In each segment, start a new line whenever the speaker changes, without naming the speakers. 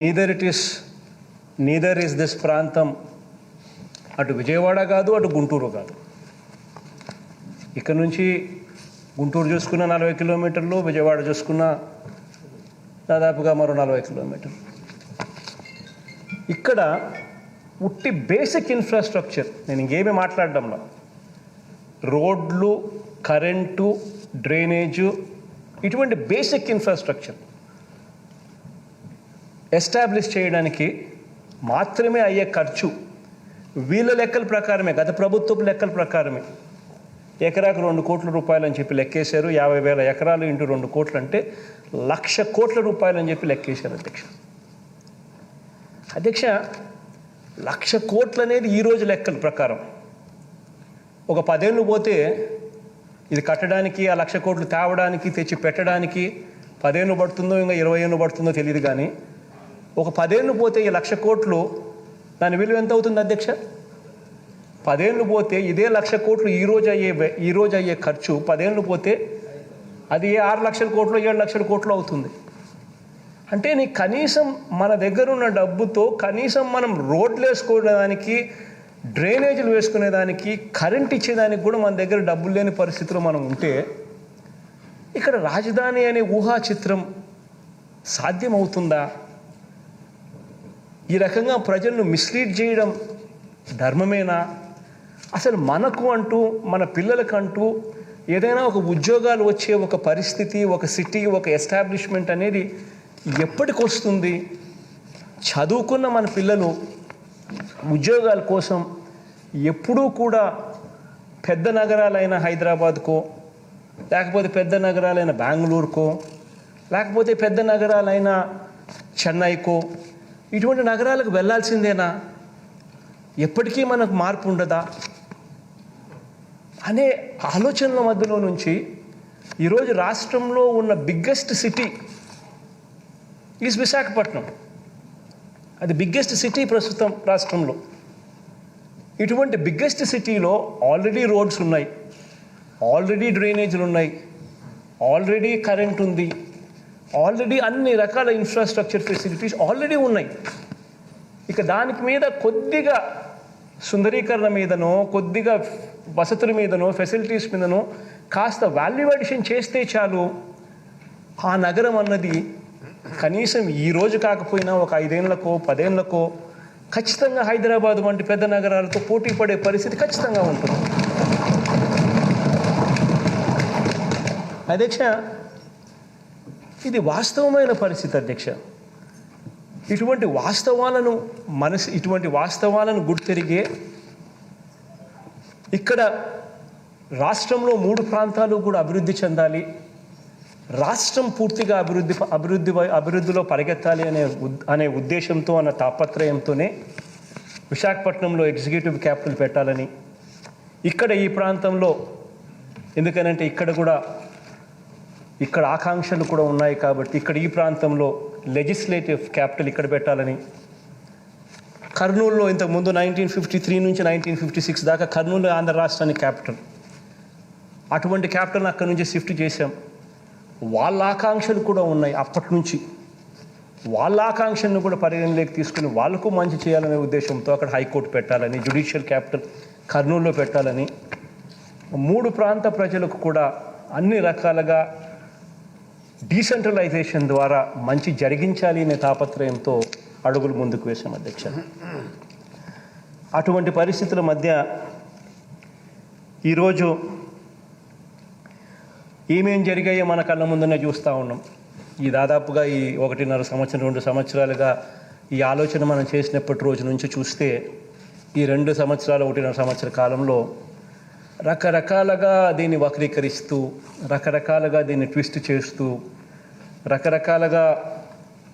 neither is this ప్రాంతం అటు విజయవాడ కాదు అటు గుంటూరు కాదు. ఇక్కడ నుంచి గుంటూరు చూసుకున్న 40 కిలోమీటర్లు, విజయవాడ చూసుకున్న దాదాపుగా మరో 40 కిలోమీటర్లు. ఇక్కడ ఉట్టి బేసిక్ ఇన్ఫ్రాస్ట్రక్చర్, నేను ఇంకేమీ మాట్లాడడంలో, రోడ్లు, కరెంటు, డ్రైనేజు, ఇటువంటి బేసిక్ ఇన్ఫ్రాస్ట్రక్చర్ ఎస్టాబ్లిష్ చేయడానికి మాత్రమే అయ్యే ఖర్చు వీళ్ళ లెక్కల ప్రకారమే, గత ప్రభుత్వపు లెక్కల ప్రకారమే ఎకరాకు 2 కోట్ల రూపాయలు అని చెప్పి లెక్కేశారు. 50,000 ఎకరాలు ఇంటూ 2 కోట్లు అంటే 1,00,000 కోట్ల రూపాయలు అని చెప్పి లెక్కేశారు అధ్యక్ష. 1,00,000 కోట్లు అనేది ఈరోజు లెక్కల ప్రకారం. ఒక 10 ఏళ్ళు పోతే ఇది కట్టడానికి, ఆ 1,00,000 కోట్లు తేవడానికి, తెచ్చి పెట్టడానికి 10 ఏళ్ళు పడుతుందో ఇంకా 20 ఏళ్ళు పడుతుందో తెలియదు. కానీ ఒక 10 ఏళ్ళు పోతే ఈ 1,00,000 కోట్లు దాని విలువ ఎంత అవుతుంది అధ్యక్ష? 10 ఏళ్ళు పోతే ఇదే 1,00,000 కోట్లు ఈరోజు అయ్యే ఖర్చు 10 ఏళ్ళు పోతే అది 6,00,000 కోట్లు, 7,00,000 కోట్లు అవుతుంది. అంటే నీకు కనీసం మన దగ్గర ఉన్న డబ్బుతో కనీసం మనం రోడ్లు వేసుకోవడానికి, డ్రైనేజీలు వేసుకునేదానికి, కరెంట్ ఇచ్చేదానికి కూడా మన దగ్గర డబ్బులు లేని పరిస్థితిలో మనం ఉంటే ఇక్కడ రాజధాని అనే ఊహా చిత్రం సాధ్యమవుతుందా? ఈ రకంగా ప్రజలను మిస్లీడ్ చేయడం ధర్మమేనా? అసలు మనకు అంటూ, మన పిల్లలకంటూ ఏదైనా ఒక ఉద్యోగాలు వచ్చే ఒక పరిస్థితి, ఒక సిటీ, ఒక ఎస్టాబ్లిష్మెంట్ అనేది ఎప్పటికి వస్తుంది? చదువుకున్న మన పిల్లలు ఉద్యోగాల కోసం ఎప్పుడూ కూడా పెద్ద నగరాలైన హైదరాబాద్కో, లేకపోతే పెద్ద నగరాలైన బెంగళూరుకో, లేకపోతే పెద్ద నగరాలైన చెన్నైకో, ఇటువంటి నగరాలకు వెళ్ళాల్సిందేనా? ఎప్పటికీ మనకు మార్పు ఉండదా అనే ఆలోచనల మధ్యలో నుంచి ఈరోజు రాష్ట్రంలో ఉన్న బిగ్గెస్ట్ సిటీ ఈజ్ విశాఖపట్నం. అది బిగ్గెస్ట్ సిటీ ప్రస్తుతం రాష్ట్రంలో. ఇటువంటి బిగ్గెస్ట్ సిటీలో ఆల్రెడీ రోడ్స్ ఉన్నాయి, ఆల్రెడీ డ్రైనేజీలు ఉన్నాయి, ఆల్రెడీ కరెంట్ ఉంది, ఆల్రెడీ అన్ని రకాల ఇన్ఫ్రాస్ట్రక్చర్ ఫెసిలిటీస్ ఆల్రెడీ ఉన్నాయి. ఇక దానికి మీద కొద్దిగా సుందరీకరణ మీదనో, కొద్దిగా వసతుల మీదనో, ఫెసిలిటీస్ మీదనో కాస్త వాల్యూ అడిషన్ చేస్తే చాలు, ఆ నగరం అన్నది కనీసం ఈరోజు కాకపోయినా ఒక 5 ఏళ్లకో 10 ఏళ్లకో ఖచ్చితంగా హైదరాబాద్ వంటి పెద్ద నగరాలతో పోటీ పడే పరిస్థితి ఖచ్చితంగా ఉంటుంది. అధ్యక్ష, ఇది వాస్తవమైన పరిస్థితి అధ్యక్ష. ఇటువంటి వాస్తవాలను గుర్తెరిగే ఇక్కడ రాష్ట్రంలో 3 ప్రాంతాలు కూడా అభివృద్ధి చెందాలి, రాష్ట్రం పూర్తిగా అభివృద్ధిలో పరిగెత్తాలి అనే ఉద్దేశంతో, అన్న తాపత్రయంతోనే విశాఖపట్నంలో ఎగ్జిక్యూటివ్ క్యాపిటల్ పెట్టాలని, ఇక్కడ ఈ ప్రాంతంలో, ఎందుకనంటే ఇక్కడ ఆకాంక్షలు కూడా ఉన్నాయి కాబట్టి ఇక్కడ ఈ ప్రాంతంలో లెజిస్లేటివ్ క్యాపిటల్ ఇక్కడ పెట్టాలని, కర్నూలులో ఇంతకుముందు 1953 నుంచి 1956 దాకా కర్నూలు ఆంధ్ర రాష్ట్రానికి క్యాపిటల్, అటువంటి క్యాపిటల్ అక్కడి నుంచి షిఫ్ట్ చేశాం. వాళ్ళ ఆకాంక్షలు కూడా ఉన్నాయి అప్పటి నుంచి. వాళ్ళ ఆకాంక్షలను కూడా పరిగణలోకి తీసుకుని వాళ్ళకు మంచి చేయాలనే ఉద్దేశంతో అక్కడ హైకోర్టు పెట్టాలని, జ్యుడిషియల్ క్యాపిటల్ కర్నూలులో పెట్టాలని, 3 ప్రాంత ప్రజలకు కూడా అన్ని రకాలుగా డీసెంట్రలైజేషన్ ద్వారా మంచి జరిగించాలి అనే తాపత్రయంతో అడుగులు ముందుకు వేశాం అధ్యక్ష. అటువంటి పరిస్థితుల మధ్య ఈరోజు ఏమేం జరిగాయో మన కళ్ళ ముందునే చూస్తూ ఉన్నాం. ఈ దాదాపుగా ఈ 1.5 సంవత్సరం 2 సంవత్సరాలుగా ఈ ఆలోచన మనం చేసినప్పటి రోజు నుంచి చూస్తే ఈ 2 సంవత్సరాలు 1.5 సంవత్సర కాలంలో రకరకాలుగా దీన్ని వక్రీకరిస్తూ, రకరకాలుగా దీన్ని ట్విస్ట్ చేస్తూ, రకరకాలుగా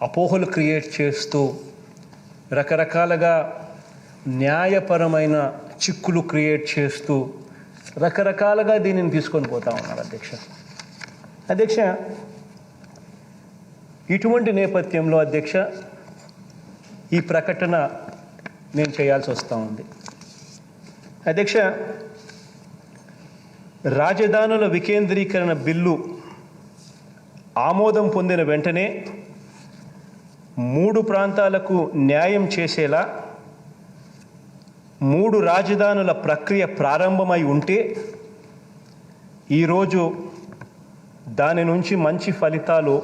అపోహలు క్రియేట్ చేస్తూ, రకరకాలుగా న్యాయపరమైన చిక్కులు క్రియేట్ చేస్తూ రకరకాలుగా దీనిని తీసుకొని పోతా ఉన్నారు అధ్యక్ష. ఇటువంటి నేపథ్యంలో అధ్యక్ష ఈ ప్రకటన నేను చేయాల్సి వస్తూ ఉంది అధ్యక్ష. రాజధానుల వికేంద్రీకరణ బిల్లు ఆమోదం పొందిన వెంటనే మూడు ప్రాంతాలకు న్యాయం చేసేలా 3 రాజధానుల ప్రక్రియ ప్రారంభమై ఉంటే ఈరోజు దాని నుంచి మంచి ఫలితాలు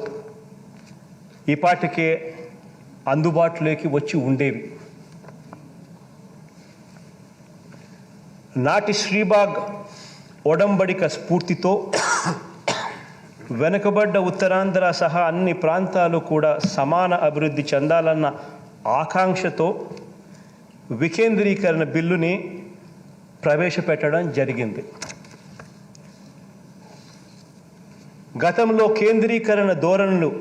ఈపాటికే అందుబాటులోకి వచ్చి ఉండేవి. నాటి శ్రీబాగ్ ఒడంబడిక స్ఫూర్తితో వెనుకబడ్డ ఉత్తరాంధ్ర సహా అన్ని ప్రాంతాలు కూడా సమాన అభివృద్ధి చెందాలన్న ఆకాంక్షతో వికేంద్రీకరణ బిల్లుని ప్రవేశపెట్టడం జరిగింది. గతంలో కేంద్రీకరణ ధోరణులు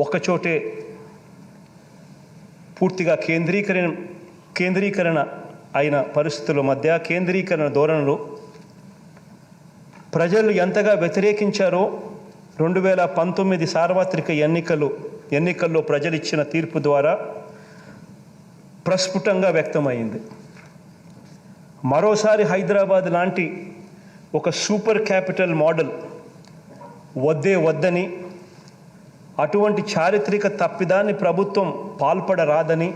ఒకచోటే పూర్తిగా కేంద్రీకరణ అయిన పరిస్థితుల మధ్య కేంద్రీకరణ ధోరణులు ప్రజలు ఎంతగా వ్యతిరేకించారో 2019 సార్వత్రిక ఎన్నికల్లో ప్రజలు ఇచ్చిన తీర్పు ద్వారా ప్రస్ఫుటంగా వ్యక్తమైంది. మరోసారి హైదరాబాద్ లాంటి ఒక సూపర్ క్యాపిటల్ మోడల్ వద్దని, అటువంటి చారిత్రక తప్పిదాన్ని ప్రభుత్వం పాల్పడరాదని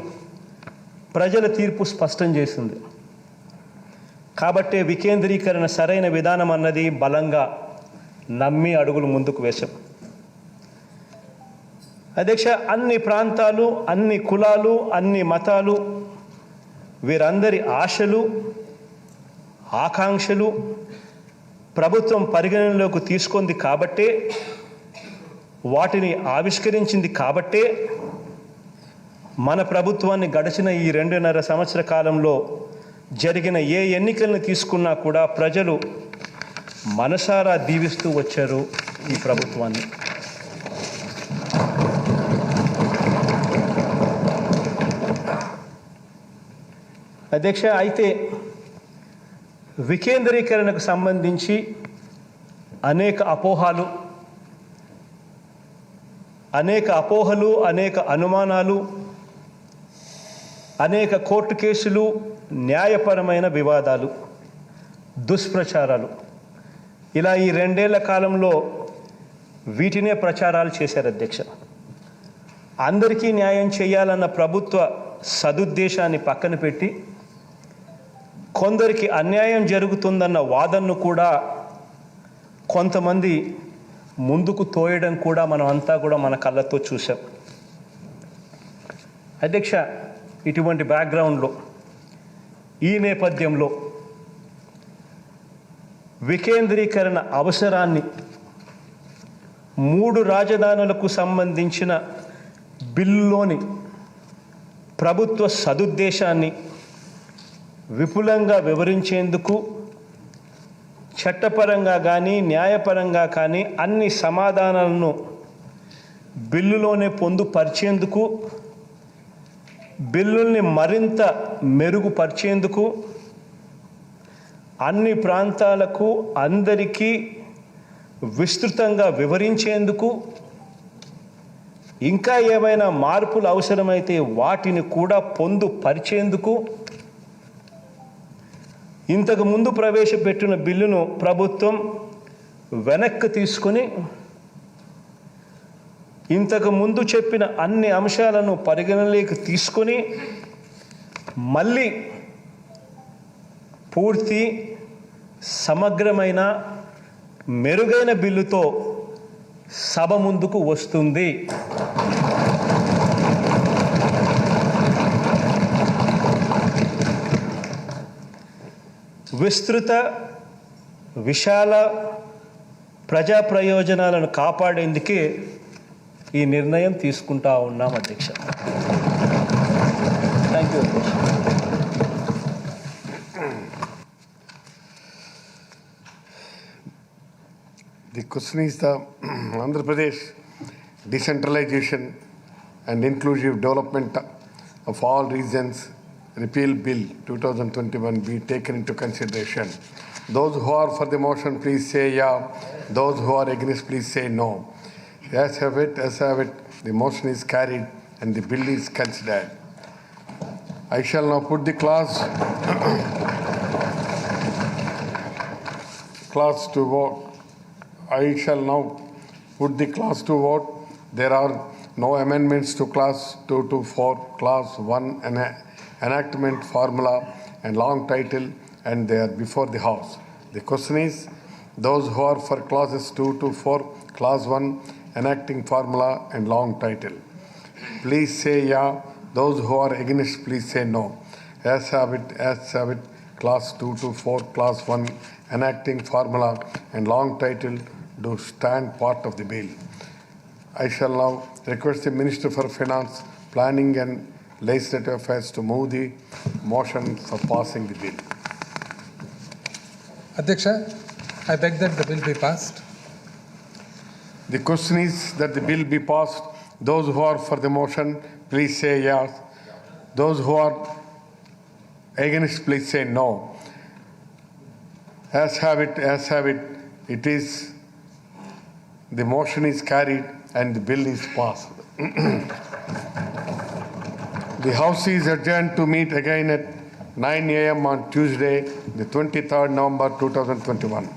ప్రజల తీర్పు స్పష్టం చేసింది. కాబట్టే వికేంద్రీకరణ సరైన విధానం అన్నది బలంగా నమ్మి అడుగులు ముందుకు వేశాం. అధ్యక్ష, అన్ని ప్రాంతాలు, అన్ని కులాలు, అన్ని మతాలు, వీరందరి ఆశలు, ఆకాంక్షలు ప్రభుత్వం పరిగణనలోకి తీసుకుంది కాబట్టే, వాటిని ఆవిష్కరించింది కాబట్టే మన ప్రభుత్వాన్ని గడిచిన ఈ 2.5 సంవత్సర కాలంలో జరిగిన ఏ ఎన్నికలను తీసుకున్నా కూడా ప్రజలు మనసారా దీవిస్తూ వచ్చారు ఈ ప్రభుత్వాన్ని. అధ్యక్ష, అయితే వికేంద్రీకరణకు సంబంధించి అనేక అపోహలు, అనేక అనుమానాలు, అనేక కోర్టు కేసులు, న్యాయపరమైన వివాదాలు, దుష్ప్రచారాలు, ఇలా ఈ 2 ఏళ్ల కాలంలో వీటినే ప్రచారాలు చేశారు అధ్యక్ష. అందరికీ న్యాయం చేయాలన్న ప్రభుత్వ సదుద్దేశాన్ని పక్కన పెట్టి కొందరికి అన్యాయం జరుగుతుందన్న వాదనను కూడా కొంతమంది ముందుకు తోయడం కూడా మనం అంతా కూడా మన కళ్ళతో చూసాం. అధ్యక్ష, ఇటువంటి బ్యాక్గ్రౌండ్లో, ఈ నేపథ్యంలో వికేంద్రీకరణ అవసరాన్ని, 3 రాజధానులకు సంబంధించిన బిల్లులోని ప్రభుత్వ సదుద్దేశాన్ని విపులంగా వివరించేందుకు చట్టపరంగా కానీ న్యాయపరంగా కానీ అన్ని సమాధానాలను బిల్లులోనే పొందుపరిచేందుకు, బిల్లుల్ని మరింత మెరుగుపరిచేందుకు, అన్ని ప్రాంతాలకు అందరికీ విస్తృతంగా వివరించేందుకు, ఇంకా ఏమైనా మార్పులు అవసరమైతే వాటిని కూడా పొందుపరిచేందుకు ఇంతకు ముందు ప్రవేశపెట్టిన బిల్లును ప్రభుత్వం వెనక్కి తీసుకొని ఇంతకు ముందు చెప్పిన అన్ని అంశాలను పరిగణలోకి తీసుకొని మళ్ళీ పూర్తి సమగ్రమైన మెరుగైన బిల్లుతో సభ ముందుకు వస్తుంది. విస్తృత, విశాల ప్రజా ప్రయోజనాలను కాపాడేందుకే ఈ నిర్ణయం తీసుకుంటా ఉన్నాం అధ్యక్ష. థ్యాంక్ యూ అధ్యక్ష.
The question is the Andhra Pradesh Decentralization and Inclusive Development of All Regions Repeal Bill 2021 be taken into consideration. Those who are for the motion, please say yeah. Those who are against, please say no. As have it, the motion is carried and the bill is considered. I shall now put the class to vote. I shall now put the class to vote. There are no amendments to Class 2 to 4, Class 1 enactment formula and long title, and they are before the House. The question is, those who are for Clauses 2 to 4, Class 1 enacting formula and long title, please say yeah. Those who are against, please say no. As have it, Class 2 to 4, Class 1 enacting formula and long title do stand part of the bill. I shall now request the Minister for Finance, Planning and Legislative Affairs to move the motion for passing the bill.
Adhyaksha, I beg that the bill be passed.
The question is that the bill be passed. Those who are for the motion, please say yes. Those who are against, please say no. As have it, it is, the motion is carried and the bill is passed. The House is adjourned to meet again at 9 a.m. on Tuesday, the 23rd November 2021.